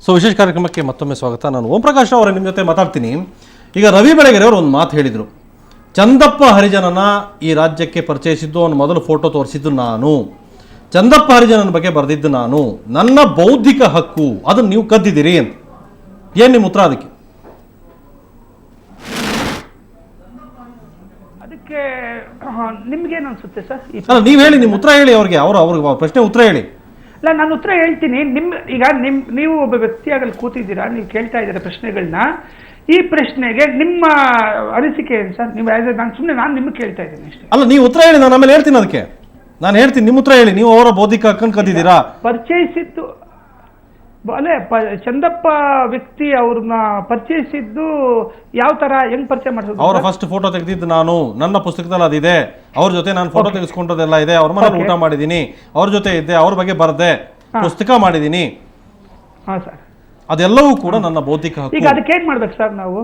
So ವಿಶೇಷ ಕಾರ್ಯಕ್ರಮಕ್ಕೆ ಮತ್ತೊಮ್ಮೆ ಸ್ವಾಗತ. ನಾನು ಓಂ ಪ್ರಕಾಶ್ ಅವರೇ ನಿಮ್ಮ ಜೊತೆ ಮಾತಾಡ್ತೀನಿ. ಈಗ ರವಿ ಬೆಳಗೆರೆ ಅವರು ಒಂದು ಮಾತು ಹೇಳಿದರು, ಚಂದಪ್ಪ ಹರಿಜನನ ಈ ರಾಜ್ಯಕ್ಕೆ ಪರಿಚಯಿಸಿದ್ದು, ಅವನು ಮೊದಲು ಫೋಟೋ ತೋರಿಸಿದ್ದು ನಾನು, ಚಂದಪ್ಪ ಹರಿಜನನ ಬಗ್ಗೆ ಬರೆದಿದ್ದು ನಾನು, ನನ್ನ ಬೌದ್ಧಿಕ ಹಕ್ಕು ಅದನ್ನು ನೀವು ಕದ್ದಿದ್ದೀರಿ ಅಂತ. ಏನು ನಿಮ್ಮ ಉತ್ತರ ಅದಕ್ಕೆ? ಅದಕ್ಕೆ ನಿಮ್ಗೇನು ಅನ್ಸುತ್ತೆ ಸರ್? ಅಲ್ಲ, ನೀವು ಹೇಳಿ, ನಿಮ್ಮ ಉತ್ತರ ಹೇಳಿ ಅವ್ರಿಗೆ, ಅವ್ರಿಗೆ ಪ್ರಶ್ನೆ ಉತ್ತರ ಹೇಳಿ. ಇಲ್ಲ, ನಾನು ಉತ್ತರ ಹೇಳ್ತೀನಿ. ನೀವು ಒಬ್ಬ ವ್ಯಕ್ತಿಯಾಗಲಿ ಕೂತಿದ್ದೀರಾ, ನೀವು ಕೇಳ್ತಾ ಇದ್ದೀರಾ ಪ್ರಶ್ನೆಗಳನ್ನ. ಈ ಪ್ರಶ್ನೆಗೆ ನಿಮ್ಮ ಅನಿಸಿಕೆ ಏನು ಸರ್? ನೀವು ನಾನು ನಿಮಗೆ ಕೇಳ್ತಾ ಇದ್ದೀನಿ ಅಷ್ಟೇ. ಅಲ್ಲ, ನೀವು ಉತ್ತರ ಹೇಳಿ, ನಾನು ಆಮೇಲೆ ಹೇಳ್ತೀನಿ. ಅದಕ್ಕೆ ನಾನು ಹೇಳ್ತೀನಿ, ನಿಮ್ಮ ಉತ್ತರ ಹೇಳಿ. ನೀವು ಅವರ ಬೌದ್ಧಿಕ ಹಕ್ಕನ್ನು ಕದ್ದಿದ್ದೀರಾ? ಪರಿಚಯಿಸಿದ್ದು ಅಲ್ಲೇ ಚಂದಪ್ಪ ವ್ಯಕ್ತಿ ಅವ್ರನ್ನ ಪರಿಚಯಿಸಿದ್ದು ಯಾವ ತರ, ಹೆಂಗ್ ಪರಿಚಯ ಮಾಡಿಸೋದು? ಅವರ ಫಸ್ಟ್ ಫೋಟೋ ತೆಗೆದಿದ್ದು ನಾನು, ನನ್ನ ಪುಸ್ತಕದಲ್ಲಿ ಅದಿದೆ. ಅವ್ರ ಜೊತೆ ನಾನು ಫೋಟೋ ತೆಗೆಸ್ಕೊಂಡದೆಲ್ಲ ಇದೆ. ಅವ್ರ ಮನೇಲಿ ಊಟ ಮಾಡಿದ್ದೀನಿ, ಅವ್ರ ಜೊತೆ ಇದ್ದೆ, ಅವ್ರ ಬಗ್ಗೆ ಬರ್ದೆ, ಪುಸ್ತಕ ಮಾಡಿದ್ದೀನಿ. ಹಾ ಸರ್, ಅದೆಲ್ಲವೂ ಕೂಡ ನನ್ನ ಬೌದ್ಧಿಕ ಹಕ್ಕು. ಈಗ ಅದಕ್ಕೆ ಏನ್ ಮಾಡ್ಬೇಕು ಸರ್ ನಾವು?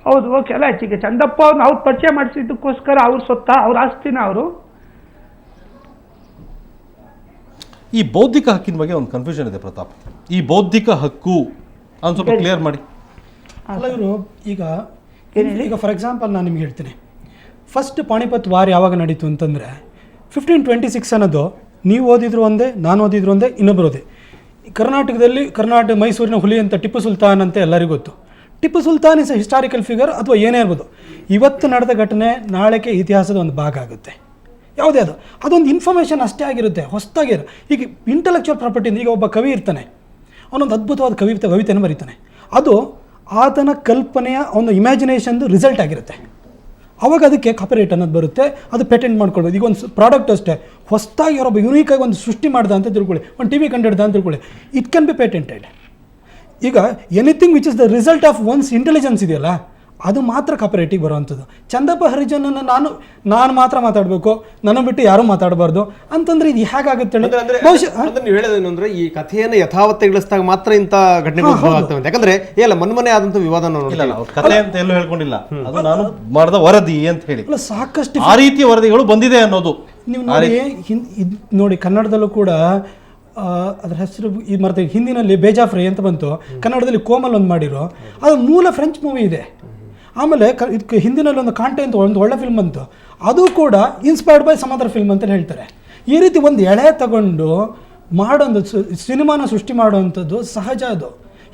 ಹೌದು, ಓಕೆ. ಅಲ್ಲ, ಈಗ ಚಂದಪ್ಪ ಅವ್ರನ್ನ ಅವ್ರು ಪರಿಚಯ ಮಾಡಿಸಿದ್ದಕ್ಕೋಸ್ಕರ ಅವ್ರ ಸೊತ್ತ, ಅವ್ರ ಆಸ್ತಿನ ಅವರು. ಈ ಬೌದ್ಧಿಕ ಹಕ್ಕಿನ ಬಗ್ಗೆ ಒಂದು ಕನ್ಫ್ಯೂಷನ್ ಇದೆ ಪ್ರತಾಪ್. ಈ ಬೌದ್ಧಿಕ ಹಕ್ಕು ಅದನ್ನು ಸ್ವಲ್ಪ ಕ್ಲಿಯರ್ ಮಾಡಿ. ಅಲ್ಲ, ಇವರು ಈಗ ಫಾರ್ ಎಕ್ಸಾಂಪಲ್ ನಾನು ನಿಮ್ಗೆ ಹೇಳ್ತೀನಿ, ಫಸ್ಟ್ ಪಾಣಿಪತ್ ವಾರ್ ಯಾವಾಗ ನಡೀತು ಅಂತಂದರೆ 1526 ಅನ್ನೋದು ನೀವು ಓದಿದ್ರು ಒಂದೇ, ನಾನು ಓದಿದ್ರು ಒಂದೇ, ಇನ್ನೊಬ್ಬರು ಓದಿ. ಕರ್ನಾಟಕದಲ್ಲಿ ಮೈಸೂರಿನ ಹುಲಿ ಅಂತ ಟಿಪ್ಪು ಸುಲ್ತಾನ್ ಅಂತ ಎಲ್ಲರಿಗೂ ಗೊತ್ತು. Tipu Sultan is A historical figure ಅಥವಾ ಏನೇ ಇರ್ಬೋದು. ಇವತ್ತು ನಡೆದ ಘಟನೆ ನಾಳೆಗೆ ಇತಿಹಾಸದ ಒಂದು ಭಾಗ ಆಗುತ್ತೆ. ಯಾವುದೇ ಅದೊಂದು ಇನ್ಫಾರ್ಮೇಷನ್ ಅಷ್ಟೇ ಆಗಿರುತ್ತೆ, ಹೊಸದಾಗಿರೋ. ಈಗ ಇಂಟೆಲೆಕ್ಚುವಲ್ ಪ್ರಾಪರ್ಟಿಯಿಂದ ಈಗ ಒಬ್ಬ ಕವಿ ಇರ್ತಾನೆ, ಅವನೊಂದು ಅದ್ಭುತವಾದ ಕವಿತೆಯನ್ನು ಬರೀತಾನೆ. ಅದು ಆತನ ಕಲ್ಪನೆಯ ಒಂದು ಇಮ್ಯಾಜಿನೇಷನ್ದು ರಿಸಲ್ಟ್ ಆಗಿರುತ್ತೆ. ಅವಾಗ ಅದಕ್ಕೆ ಕಾಪಿರೈಟ್ ಅನ್ನೋದು ಬರುತ್ತೆ, ಅದು ಪೇಟೆಂಟ್ ಮಾಡ್ಕೊಳ್ಬೋದು. ಈಗ ಒಂದು ಪ್ರಾಡಕ್ಟ್ ಅಷ್ಟೇ, ಹೊಸದಾಗಿ ಅವರೊಬ್ಬ ಯುನೀಕಾಗಿ ಒಂದು ಸೃಷ್ಟಿ ಮಾಡ್ದ ಅಂತ ತಿಳ್ಕೊಳ್ಳಿ, ಒಂದು ಟಿ ವಿ ಕಂಡಿಡ್ದ ಅಂತ ತಿಳ್ಕೊಳ್ಳಿ, ಇಟ್ ಕ್ಯಾನ್ ಬಿ ಪೇಟೆಂಟೆಡ್. ಈಗ anything which is the result of once intelligence ಇದೆಯಲ್ಲ, ಅದು ಮಾತ್ರ ಕಾಪಿರೈಟಿಗೆ ಬರುವಂಥದ್ದು. ಚಂದಪ್ಪ ಹರಿಜನನ ನಾನು ಮಾತ್ರ ಮಾತಾಡಬೇಕು, ನನ್ನ ಬಿಟ್ಟು ಯಾರೂ ಮಾತಾಡಬಾರ್ದು ಅಂತಂದ್ರೆ ಇದು ಹೇಗಾಗುತ್ತೆ? ನೀವು ಹೇಳೋದೇನು ಅಂದ್ರೆ, ಈ ಕಥೆಯನ್ನು ಯಥಾವತ್ತಗೊಳಿಸಿದಾಗ ಮಾತ್ರ ಇಂಥ ಘಟನೆಗಳು ಉದ್ಭವ ಆಗ್ತವೆ. ಯಾಕಂದ್ರೆ ಮೊನ್ನೆ ಆದಂತ ವಿವಾದ ಕಥೆ ಅಂತ ಎಲ್ಲೂ ಹೇಳ್ಕೊಂಡಿಲ್ಲ, ಅದು ನಾನು ಮಾಡಿದ ವರದಿ ಅಂತ ಹೇಳಿ ಸಾಕಷ್ಟು ಆ ರೀತಿಯ ವರದಿಗಳು ಬಂದಿದೆ ಅನ್ನೋದು ನೀವು ನೋಡಿ. ಕನ್ನಡದಲ್ಲೂ ಕೂಡ ಅದರ ಹೆಸರು ಮರ್ತೀವಿ. ಹಿಂದಿನಲ್ಲಿ ಬೇಜಾಫ್ರೈ ಅಂತ ಬಂತು, ಕನ್ನಡದಲ್ಲಿ ಕೋಮಲ್ ಒಂದು ಮಾಡಿರೋ, ಅದು ಮೂಲ ಫ್ರೆಂಚ್ ಮೂವಿ ಇದೆ. ಆಮೇಲೆ ಇದಕ್ಕೆ ಹಿಂದಿನಲ್ಲಿ ಒಂದು ಕಾಂಟೆ ಅಂತ ಒಂದು ಒಳ್ಳೆ ಫಿಲ್ಮ್ ಬಂತು, ಅದು ಕೂಡ inspired by some other film ಅಂತ ಹೇಳ್ತಾರೆ. ಈ ರೀತಿ ಒಂದು ಎಳೆ ತಗೊಂಡು ಮಾಡೋದು, ಸಿನಿಮಾನ ಸೃಷ್ಟಿ ಮಾಡುವಂಥದ್ದು ಸಹಜ. ಅದು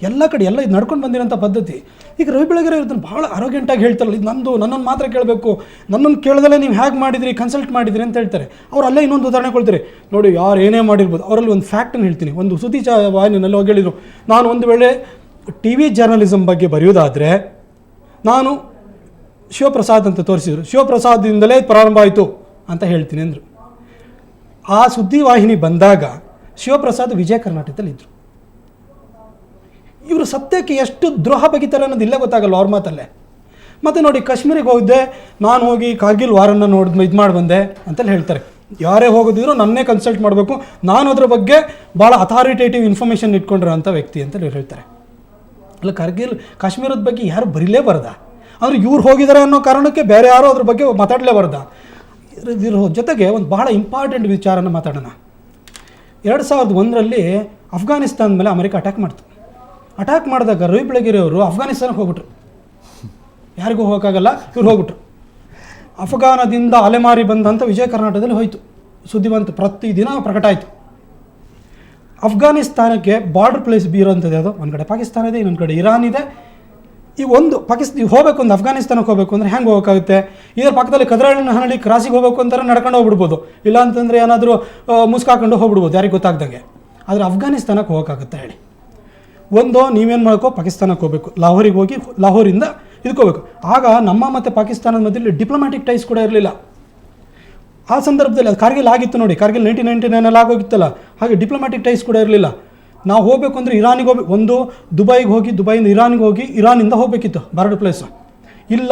ಎಲ್ಲ ಕಡೆ ಎಲ್ಲ ಇದು ನಡ್ಕೊಂಡು ಬಂದಿರೋಂಥ ಪದ್ಧತಿ. ಈಗ ರವಿ ಬೆಳಗೆರೆ ಇರ್ತಾನೆ ಭಾಳ ಅರೋಗೆಂಟಾಗಿ ಹೇಳ್ತಾರಲ್ಲ, ಇದು ನನ್ನನ್ನು ಮಾತ್ರ ಕೇಳಬೇಕು, ನನ್ನನ್ನು ಕೇಳ್ದಲ್ಲೇ ನೀವು ಹೇಗೆ ಮಾಡಿದ್ರಿ, ಕನ್ಸಲ್ಟ್ ಮಾಡಿದ್ರಿ ಅಂತ ಹೇಳ್ತಾರೆ. ಅವ್ರು ಅಲ್ಲೇ ಇನ್ನೊಂದು ಉದಾಹರಣೆ ಕೊಡ್ತಾರೆ ನೋಡಿ, ಯಾರು ಏನೇ ಮಾಡಿರ್ಬೋದು. ಅವರಲ್ಲಿ ಒಂದು ಫ್ಯಾಕ್ಟನ್ನು ಹೇಳ್ತೀನಿ. ಒಂದು ಸುದ್ದಿ ವಾಹಿನಿಯಲ್ಲಿ ಹೋಗಿ ಹೇಳಿದರು, ನಾನು ಒಂದು ವೇಳೆ ಟಿ ವಿ ಜರ್ನಲಿಸಮ್ ಬಗ್ಗೆ ಬರೆಯೋದಾದರೆ ನಾನು ಶಿವಪ್ರಸಾದ್ ಅಂತ ತೋರಿಸಿದ್ರು, ಶಿವಪ್ರಸಾದಿಂದಲೇ ಪ್ರಾರಂಭ ಆಯಿತು ಅಂತ ಹೇಳ್ತೀನಿ ಅಂದರು. ಆ ಸುದ್ದಿವಾಹಿನಿ ಬಂದಾಗ ಶಿವಪ್ರಸಾದ್ ವಿಜಯ ಕರ್ನಾಟಕದಲ್ಲಿದ್ದರು. ಇವರು ಸತ್ಯಕ್ಕೆ ಎಷ್ಟು ದ್ರೋಹ ಬಗೆತಾರೆ ಅನ್ನೋದು ಇಲ್ಲೇ ಗೊತ್ತಾಗಲ್ಲ ಅವ್ರ ಮಾತಲ್ಲೇ. ಮತ್ತು ನೋಡಿ, ಕಾಶ್ಮೀರಿಗೆ ಹೋಗಿದ್ದೆ, ನಾನು ಹೋಗಿ ಕಾರ್ಗಿಲ್ ವಾರನ್ನು ಇದು ಮಾಡಿ ಬಂದೆ ಅಂತಲೇ ಹೇಳ್ತಾರೆ. ಯಾರೇ ಹೋಗೋದಿದ್ರು ನನ್ನೇ ಕನ್ಸಲ್ಟ್ ಮಾಡಬೇಕು, ನಾನು ಅದ್ರ ಬಗ್ಗೆ ಭಾಳ ಅಥಾರಿಟೇಟಿವ್ ಇನ್ಫಾರ್ಮೇಷನ್ ಇಟ್ಕೊಂಡಿರೋ ಅಂಥ ವ್ಯಕ್ತಿ ಅಂತ ಹೇಳ್ತಾರೆ. ಅಲ್ಲ, ಕಾಶ್ಮೀರದ ಬಗ್ಗೆ ಯಾರು ಬರೀಲೇಬಾರ್ದ? ಅಂದರೆ ಇವ್ರು ಹೋಗಿದ್ದಾರೆ ಅನ್ನೋ ಕಾರಣಕ್ಕೆ ಬೇರೆ ಯಾರೋ ಅದ್ರ ಬಗ್ಗೆ ಮಾತಾಡಲೇಬಾರ್ದ? ಇದ್ರ ಜೊತೆಗೆ ಒಂದು ಭಾಳ ಇಂಪಾರ್ಟೆಂಟ್ ವಿಚಾರನ ಮಾತಾಡೋಣ. 2001ರಲ್ಲಿ ಅಫ್ಘಾನಿಸ್ತಾನ ಮೇಲೆ ಅಮೆರಿಕ ಅಟ್ಯಾಕ್ ಮಾಡಿದಾಗ ರವಿ ಬೆಳಗೆರೆ ಅವರು ಅಫ್ಘಾನಿಸ್ತಾನಕ್ಕೆ ಹೋಗ್ಬಿಟ್ರು. ಯಾರಿಗೂ ಹೋಗೋಕ್ಕಾಗಲ್ಲ, ಇವ್ರು ಹೋಗ್ಬಿಟ್ರು. ಅಫ್ಘಾನದಿಂದ ಅಲೆಮಾರಿ ಬಂದಂಥ ವಿಜಯ ಕರ್ನಾಟಕದಲ್ಲಿ ಹೋಯಿತು, ಸುದ್ದಿ ಬಂತು, ಪ್ರತಿದಿನ ಪ್ರಕಟ ಆಯಿತು. ಅಫ್ಘಾನಿಸ್ತಾನಕ್ಕೆ ಬಾರ್ಡರ್ ಪ್ಲೇಸ್ ಇರೋಂಥದ್ದು ಯಾವುದೋ, ಒಂದು ಕಡೆ ಪಾಕಿಸ್ತಾನ ಇದೆ, ಇನ್ನೊಂದು ಕಡೆ ಇರಾನ್ ಇದೆ. ಈ ಒಂದು ಹೋಗಬೇಕು, ಒಂದು ಅಫ್ಘಾನಿಸ್ತಾನಕ್ಕೆ ಹೋಗಬೇಕು ಅಂದರೆ ಹೆಂಗೆ ಹೋಗೋಕ್ಕಾಗುತ್ತೆ? ಇದರ ಪಕ್ಕದಲ್ಲಿ ಕದ್ರಹಳ್ಳಿ ಕ್ರಾಸಿಗೆ ಹೋಗಬೇಕು ಅಂತಾರೆ, ನಡ್ಕೊಂಡು ಹೋಗ್ಬಿಡ್ಬೋದು, ಇಲ್ಲ ಅಂತಂದರೆ ಏನಾದರೂ ಮುಸ್ಕಾಕೊಂಡು ಹೋಗ್ಬಿಡ್ಬೋದು, ಯಾರಿಗೆ ಗೊತ್ತಾಗ್ದಂಗೆ. ಆದರೆ ಅಫ್ಘಾನಿಸ್ತಾನಕ್ಕೆ ಹೋಗೋಕ್ಕಾಗುತ್ತೆ ಹೇಳಿ? ಒಂದು ನೀವೇನು ಮಾಡ್ಕೋ, ಪಾಕಿಸ್ತಾನಕ್ಕೆ ಹೋಗಬೇಕು, ಲಾಹೋರಿಗೆ ಹೋಗಿ ಲಾಹೋರಿಂದ ಇದಕ್ಕೋಗ್ಬೇಕು. ಆಗ ನಮ್ಮ ಮತ್ತು ಪಾಕಿಸ್ತಾನದ ಮಧ್ಯದಲ್ಲಿ ಡಿಪ್ಲೊಮ್ಯಾಟಿಕ್ ಟೈಸ್ ಕೂಡ ಇರಲಿಲ್ಲ. ಆ ಸಂದರ್ಭದಲ್ಲಿ ಅದು ಕಾರ್ಗಿಲ್ ಆಗಿತ್ತು ನೋಡಿ, ಕಾರ್ಗಿಲ್ 1999 ಆಗೋಗಿತ್ತಲ್ಲ, ಹಾಗೆ ಡಿಪ್ಲೊಮ್ಯಾಟಿಕ್ ಟೈಸ್ ಕೂಡ ಇರಲಿಲ್ಲ. ನಾವು ಹೋಗಬೇಕು ಅಂದರೆ ಇರಾನಿಗೆ ಹೋಗ್ಬೇಕು, ಒಂದು ದುಬೈಗೆ ಹೋಗಿ, ದುಬೈಯಿಂದ ಇರಾನಿಗೆ ಹೋಗಿ, ಇರಾನಿಂದ ಹೋಗಬೇಕಿತ್ತು ಬಾರ್ಡರ್ ಪ್ಲೇಸು, ಇಲ್ಲ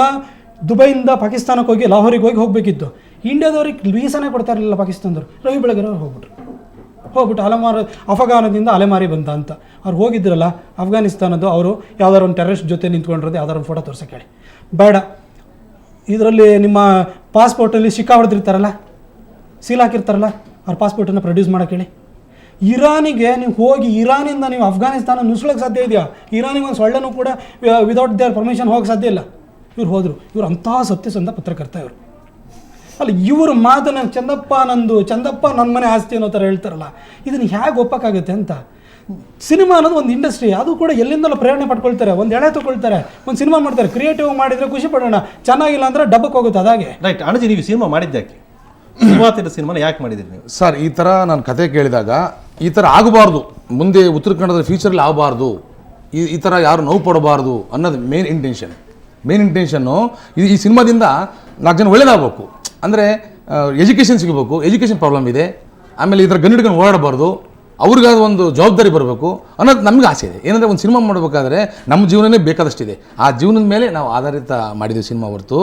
ದುಬೈಯಿಂದ ಪಾಕಿಸ್ತಾನಕ್ಕೆ ಹೋಗಿ ಲಾಹೋರಿಗೆ ಹೋಗಬೇಕಿತ್ತು. ಇಂಡಿಯಾದವ್ರಿಗೆ ವೀಸಾನೇ ಕೊಡ್ತಾ ಇರಲಿಲ್ಲ ಪಾಕಿಸ್ತಾನದವ್ರು. ರವಿ ಬೆಳಗೆರೆ ಅವ್ರು ಹೋಗ್ಬಿಟ್ಟು ಅಫಘಾನದಿಂದ ಅಲೆಮಾರಿ ಬಂದ ಅಂತ ಅವ್ರು ಹೋಗಿದ್ರಲ್ಲ ಅಫ್ಘಾನಿಸ್ತಾನದ್ದು, ಅವರು ಯಾವ್ದಾರು ಒಂದು ಟೆರರಿಸ್ಟ್ ಜೊತೆ ನಿಂತ್ಕೊಂಡಿರೋದು ಯಾವ್ದಾರು ಒಂದು ಫೋಟೋ ತೋರ್ಸೋಕೆ ಹೇಳಿ. ಬೇಡ, ಇದರಲ್ಲಿ ನಿಮ್ಮ ಪಾಸ್ಪೋರ್ಟಲ್ಲಿ ಶಿಕ್ಕಾ ಹೊಡೆದಿರ್ತಾರಲ್ಲ, ಸೀಲ್ ಹಾಕಿರ್ತಾರಲ್ಲ, ಅವ್ರ ಪಾಸ್ಪೋರ್ಟನ್ನು ಪ್ರೊಡ್ಯೂಸ್ ಮಾಡೋಕ್ಕೆ ಹೇಳಿ. ಇರಾನಿಗೆ ನೀವು ಹೋಗಿ ಇರಾನಿಂದ ನೀವು ಅಫ್ಘಾನಿಸ್ತಾನ ನುಸುಳಕ್ಕೆ ಸಾಧ್ಯ ಇದೆಯಾ? ಇರಾನಿಗೆ ಒಂದು ಸೊಳ್ಳೆನೂ ಕೂಡ ವಿದೌಟ್ ದೇರ್ ಪರ್ಮಿಷನ್ ಹೋಗಕ್ಕೆ ಸಾಧ್ಯ ಇಲ್ಲ. ಇವ್ರು ಹೋದರು. ಇವ್ರು ಅಂತಹ ಸತ್ಯಸಂಧ ಪತ್ರಕರ್ತ ಇವರು. ಅಲ್ಲ, ಇವರು ಮಾತನ್ನ ಚಂದಪ್ಪ ನನ್ನ ಮನೆ ಆಸ್ತಿ ಅನ್ನೋ ಥರ ಹೇಳ್ತಾರಲ್ಲ, ಇದನ್ನು ಹೇಗೆ ಒಪ್ಪಕ್ಕಾಗುತ್ತೆ ಅಂತ. ಸಿನಿಮಾ ಅನ್ನೋದು ಒಂದು ಇಂಡಸ್ಟ್ರಿ, ಅದು ಕೂಡ ಎಲ್ಲಿಂದಲೂ ಪ್ರೇರಣೆ ಪಡ್ಕೊಳ್ತಾರೆ, ಒಂದು ಎಳೆ ತಗೊಳ್ತಾರೆ, ಒಂದು ಸಿನಿಮಾ ಮಾಡ್ತಾರೆ. ಕ್ರಿಯೇಟಿವ್ ಮಾಡಿದರೆ ಖುಷಿ ಪಡೋಣ, ಚೆನ್ನಾಗಿಲ್ಲ ಅಂದರೆ ಡಬ್ಬಕ್ಕೆ ಹೋಗುತ್ತೆ. ಅದಾಗೆ ರೈಟ್. ಅಣಜಿ, ನೀವು ಸಿನಿಮಾ ಮಾಡಿದ್ದಾಕೆ? ಶುರುವಾತಿನ ಸಿನಿಮಾನ ಯಾಕೆ ಮಾಡಿದ್ದೀರಿ ನೀವು? ಸರ್, ಈ ಥರ ನಾನು ಕತೆ ಕೇಳಿದಾಗ ಈ ಥರ ಆಗಬಾರ್ದು, ಮುಂದೆ ಉತ್ತರ ಕನ್ನಡದ ಫ್ಯೂಚರಲ್ಲಿ ಆಗಬಾರ್ದು, ಈ ಥರ ಯಾರು ನೋವು ಪಡಬಾರ್ದು ಅನ್ನೋದು ಮೇನ್ ಇಂಟೆನ್ಷನ್ನು. ಈ ಸಿನಿಮಾದಿಂದ 4 ಜನ ಒಳ್ಳೇದಾಗಬೇಕು, ಅಂದರೆ ಎಜುಕೇಷನ್ ಸಿಗಬೇಕು, ಎಜುಕೇಷನ್ ಪ್ರಾಬ್ಲಮ್ ಇದೆ, ಆಮೇಲೆ ಈ ಥರ ಗನ್ ಹಿಡ್ಕೊಂಡು ಓಡಾಡಬಾರ್ದು, ಅವ್ರಿಗಾದ ಒಂದು ಜವಾಬ್ದಾರಿ ಬರಬೇಕು ಅನ್ನೋದು ನಮಗೆ ಆಸೆ ಇದೆ. ಏನಂದರೆ ಒಂದು ಸಿನಿಮಾ ಮಾಡಬೇಕಾದ್ರೆ ನಮ್ಮ ಜೀವನನೇ ಬೇಕಾದಷ್ಟಿದೆ, ಆ ಜೀವನದ ಮೇಲೆ ನಾವು ಆಧಾರಿತ ಮಾಡಿದ್ವಿ ಸಿನಿಮಾ ಹೊರತು